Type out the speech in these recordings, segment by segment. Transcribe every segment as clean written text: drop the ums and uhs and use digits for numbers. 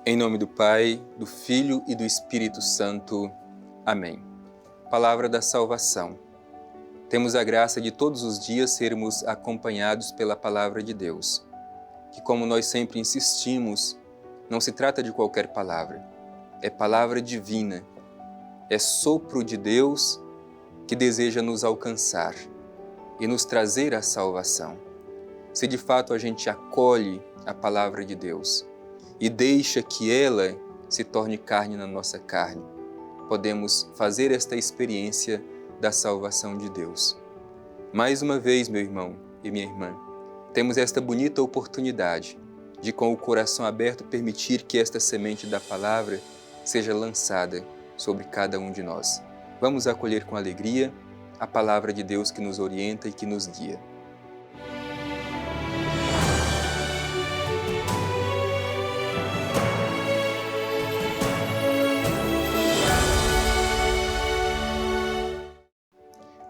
Em nome do Pai, do Filho e do Espírito Santo. Amém. Palavra da salvação. Temos a graça de todos os dias sermos acompanhados pela Palavra de Deus, que, como nós sempre insistimos, não se trata de qualquer palavra, é palavra divina, é sopro de Deus que deseja nos alcançar e nos trazer a salvação. Se de fato a gente acolhe a Palavra de Deus e deixa que ela se torne carne na nossa carne, podemos fazer esta experiência da salvação de Deus. Mais uma vez, meu irmão e minha irmã, temos esta bonita oportunidade de, com o coração aberto, permitir que esta semente da palavra seja lançada sobre cada um de nós. Vamos acolher com alegria a palavra de Deus que nos orienta e que nos guia.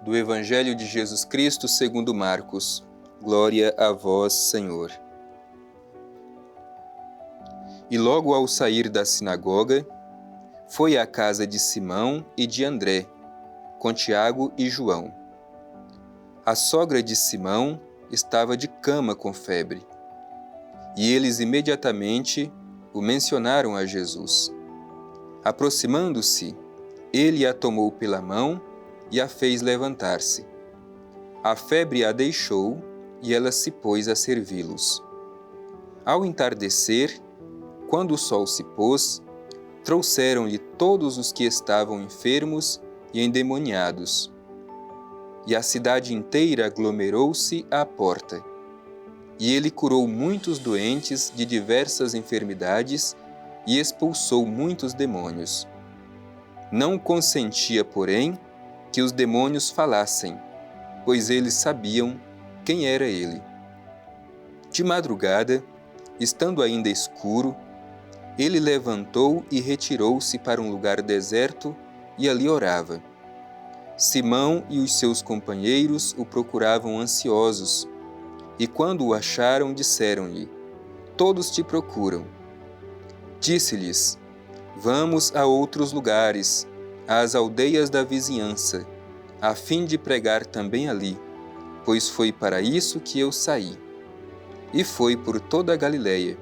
Do Evangelho de Jesus Cristo segundo Marcos. Glória a vós, Senhor. E logo ao sair da sinagoga, foi à casa de Simão e de André, com Tiago e João. A sogra de Simão estava de cama com febre, e eles imediatamente o mencionaram a Jesus. Aproximando-se, ele a tomou pela mão e a fez levantar-se. A febre a deixou e ela se pôs a servi-los. Ao entardecer, quando o sol se pôs, trouxeram-lhe todos os que estavam enfermos e endemoniados. E a cidade inteira aglomerou-se à porta. E ele curou muitos doentes de diversas enfermidades e expulsou muitos demônios. Não consentia, porém, que os demônios falassem, pois eles sabiam quem era ele. De madrugada, estando ainda escuro, ele levantou e retirou-se para um lugar deserto e ali orava. Simão e os seus companheiros o procuravam ansiosos, e quando o acharam, disseram-lhe: Todos te procuram. Disse-lhes: Vamos a outros lugares, às aldeias da vizinhança, a fim de pregar também ali, pois foi para isso que eu saí. E foi por toda a Galileia,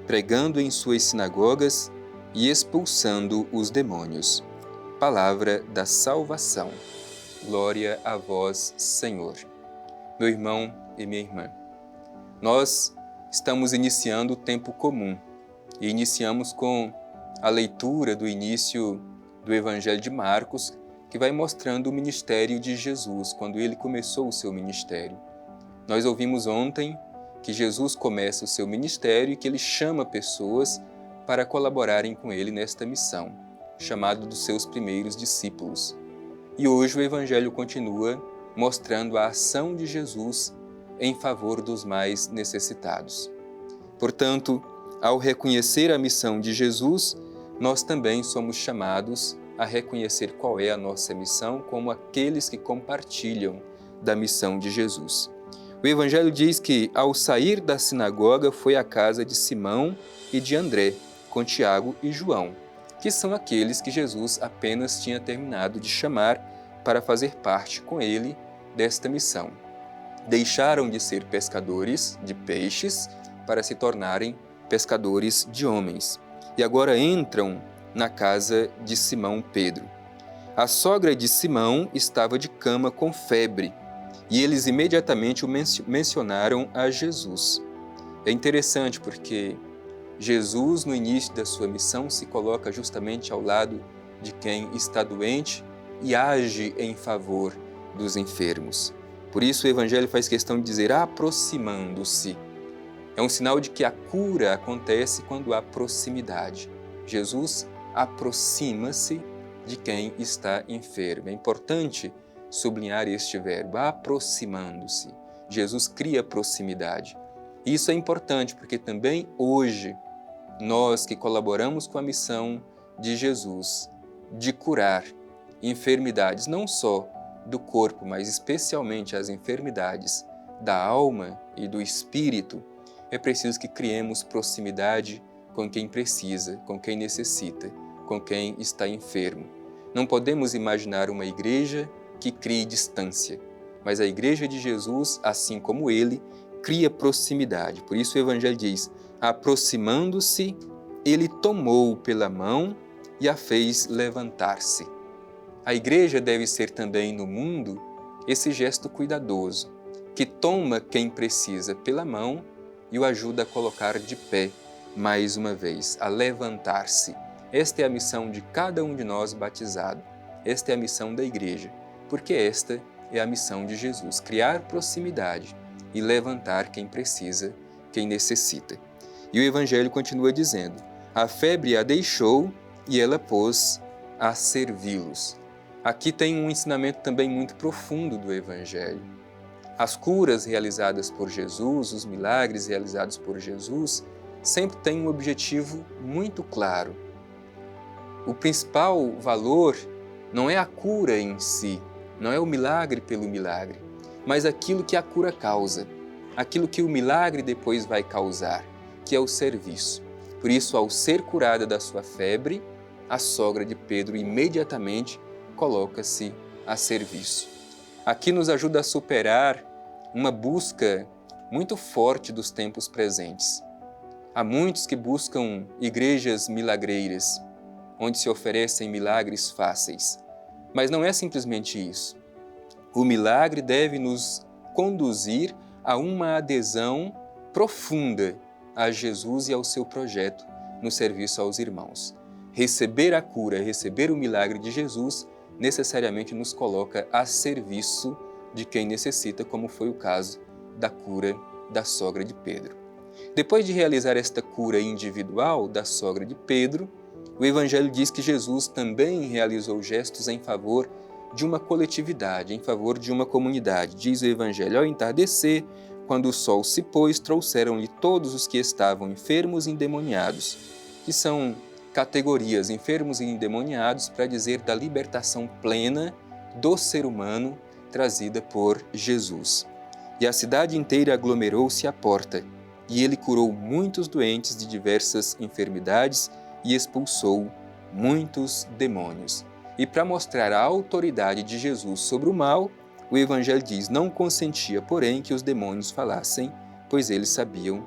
pregando em suas sinagogas e expulsando os demônios. Palavra da salvação. Glória a vós, Senhor. Meu irmão e minha irmã, nós estamos iniciando o tempo comum e iniciamos com a leitura do início do Evangelho de Marcos, que vai mostrando o ministério de Jesus, quando ele começou o seu ministério. Nós ouvimos ontem que Jesus começa o seu ministério e que ele chama pessoas para colaborarem com ele nesta missão, chamado dos seus primeiros discípulos. E hoje o Evangelho continua mostrando a ação de Jesus em favor dos mais necessitados. Portanto, ao reconhecer a missão de Jesus, nós também somos chamados a reconhecer qual é a nossa missão como aqueles que compartilham da missão de Jesus. O Evangelho diz que, ao sair da sinagoga, foi à casa de Simão e de André, com Tiago e João, que são aqueles que Jesus apenas tinha terminado de chamar para fazer parte com ele desta missão. Deixaram de ser pescadores de peixes para se tornarem pescadores de homens. E agora entram na casa de Simão Pedro. A sogra de Simão estava de cama com febre, e eles imediatamente o mencionaram a Jesus. É interessante porque Jesus, no início da sua missão, se coloca justamente ao lado de quem está doente e age em favor dos enfermos. Por isso o Evangelho faz questão de dizer aproximando-se. É um sinal de que a cura acontece quando há proximidade. Jesus aproxima-se de quem está enfermo. É importante sublinhar este verbo, aproximando-se. Jesus cria proximidade. Isso é importante porque também hoje, nós que colaboramos com a missão de Jesus de curar enfermidades, não só do corpo, mas especialmente as enfermidades da alma e do espírito, é preciso que criemos proximidade com quem precisa, com quem necessita, com quem está enfermo. Não podemos imaginar uma igreja que crie distância, mas a igreja de Jesus, assim como ele, cria proximidade. Por isso o Evangelho diz, aproximando-se, ele tomou pela mão e a fez levantar-se. A igreja deve ser também no mundo esse gesto cuidadoso, que toma quem precisa pela mão e o ajuda a colocar de pé, mais uma vez, a levantar-se. Esta é a missão de cada um de nós batizado. Esta é a missão da igreja, porque esta é a missão de Jesus, criar proximidade e levantar quem precisa, quem necessita. E o Evangelho continua dizendo, a febre a deixou e ela pôs a servi-los. Aqui tem um ensinamento também muito profundo do Evangelho. As curas realizadas por Jesus, os milagres realizados por Jesus, sempre têm um objetivo muito claro. O principal valor não é a cura em si, não é o milagre pelo milagre, mas aquilo que a cura causa, aquilo que o milagre depois vai causar, que é o serviço. Por isso, ao ser curada da sua febre, a sogra de Pedro imediatamente coloca-se a serviço. Aqui nos ajuda a superar uma busca muito forte dos tempos presentes. Há muitos que buscam igrejas milagreiras, onde se oferecem milagres fáceis. Mas não é simplesmente isso. O milagre deve nos conduzir a uma adesão profunda a Jesus e ao seu projeto no serviço aos irmãos. Receber a cura, receber o milagre de Jesus, necessariamente nos coloca a serviço de quem necessita, como foi o caso da cura da sogra de Pedro. Depois de realizar esta cura individual da sogra de Pedro, o Evangelho diz que Jesus também realizou gestos em favor de uma coletividade, em favor de uma comunidade. Diz o Evangelho, ao entardecer, quando o sol se pôs, trouxeram-lhe todos os que estavam enfermos e endemoniados, que são categorias, enfermos e endemoniados, para dizer da libertação plena do ser humano trazida por Jesus. E a cidade inteira aglomerou-se à porta, e ele curou muitos doentes de diversas enfermidades e expulsou muitos demônios. E para mostrar a autoridade de Jesus sobre o mal, o Evangelho diz, não consentia, porém, que os demônios falassem, pois eles sabiam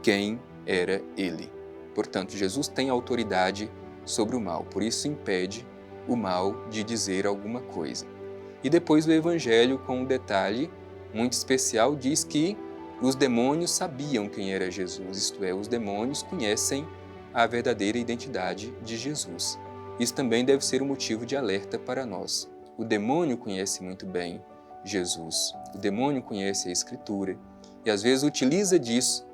quem era ele. Portanto, Jesus tem autoridade sobre o mal, por isso impede o mal de dizer alguma coisa. E depois o Evangelho, com um detalhe muito especial, diz que os demônios sabiam quem era Jesus, isto é, os demônios conhecem a verdadeira identidade de Jesus. Isso também deve ser um motivo de alerta para nós. O demônio conhece muito bem Jesus, o demônio conhece a Escritura e às vezes utiliza disso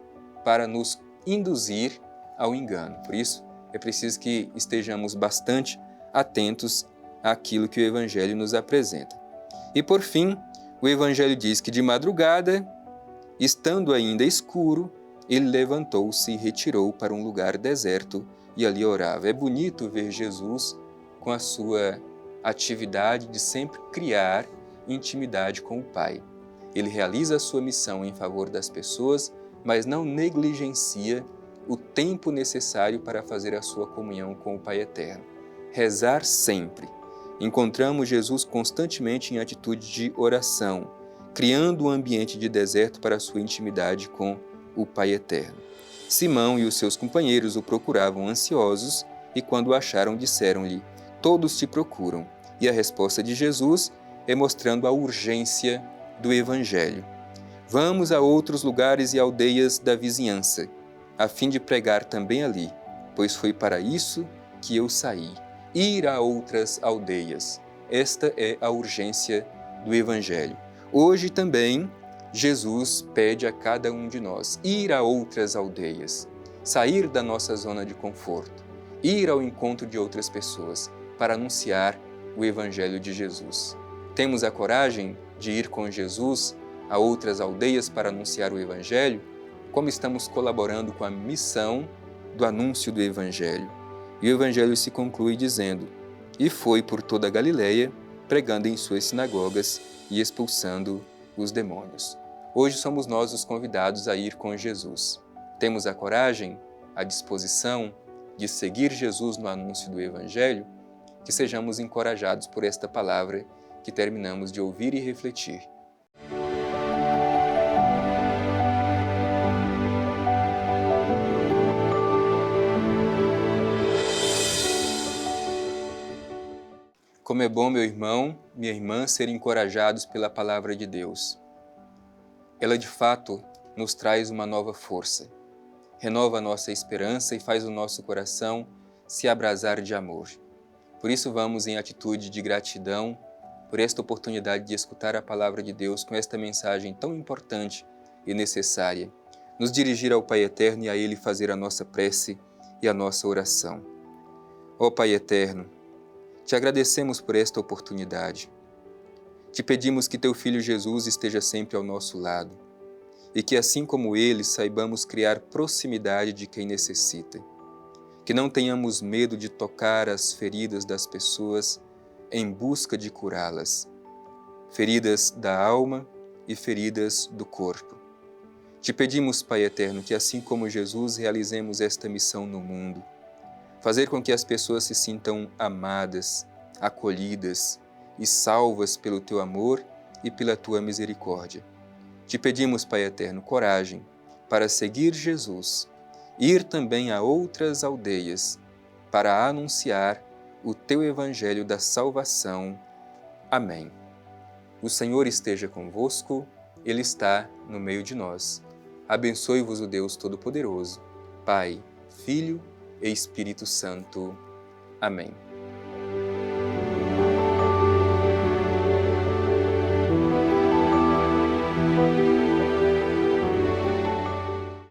para nos induzir ao engano. Por isso, é preciso que estejamos bastante atentos àquilo que o Evangelho nos apresenta. E por fim, o Evangelho diz que de madrugada, estando ainda escuro, ele levantou-se e retirou para um lugar deserto e ali orava. É bonito ver Jesus com a sua atividade de sempre criar intimidade com o Pai. Ele realiza a sua missão em favor das pessoas, mas não negligencia o tempo necessário para fazer a sua comunhão com o Pai Eterno. Rezar sempre. Encontramos Jesus constantemente em atitude de oração, criando um ambiente de deserto para a sua intimidade com o Pai Eterno. Simão e os seus companheiros o procuravam ansiosos e quando o acharam disseram-lhe, todos te procuram. E a resposta de Jesus é mostrando a urgência do Evangelho. Vamos a outros lugares e aldeias da vizinhança, a fim de pregar também ali, pois foi para isso que eu saí, ir a outras aldeias. Esta é a urgência do Evangelho. Hoje também, Jesus pede a cada um de nós ir a outras aldeias, sair da nossa zona de conforto, ir ao encontro de outras pessoas para anunciar o Evangelho de Jesus. Temos a coragem de ir com Jesus a outras aldeias para anunciar o Evangelho? Como estamos colaborando com a missão do anúncio do Evangelho? E o Evangelho se conclui dizendo, e foi por toda a Galileia, pregando em suas sinagogas e expulsando os demônios. Hoje somos nós os convidados a ir com Jesus. Temos a coragem, a disposição de seguir Jesus no anúncio do Evangelho, que sejamos encorajados por esta palavra que terminamos de ouvir e refletir. Como é bom, meu irmão, minha irmã, serem encorajados pela palavra de Deus. Ela, de fato, nos traz uma nova força, renova a nossa esperança e faz o nosso coração se abrasar de amor. Por isso vamos em atitude de gratidão por esta oportunidade de escutar a palavra de Deus com esta mensagem tão importante e necessária, nos dirigir ao Pai Eterno e a Ele fazer a nossa prece e a nossa oração. Ó Pai Eterno, te agradecemos por esta oportunidade. Te pedimos que Teu Filho Jesus esteja sempre ao nosso lado e que, assim como Ele, saibamos criar proximidade de quem necessita. Que não tenhamos medo de tocar as feridas das pessoas em busca de curá-las. Feridas da alma e feridas do corpo. Te pedimos, Pai Eterno, que assim como Jesus realizemos esta missão no mundo, fazer com que as pessoas se sintam amadas, acolhidas e salvas pelo Teu amor e pela Tua misericórdia. Te pedimos, Pai Eterno, coragem para seguir Jesus, ir também a outras aldeias para anunciar o Teu Evangelho da salvação. Amém. O Senhor esteja convosco, Ele está no meio de nós. Abençoe-vos o Deus Todo-Poderoso, Pai, Filho e Espírito Santo. Amém.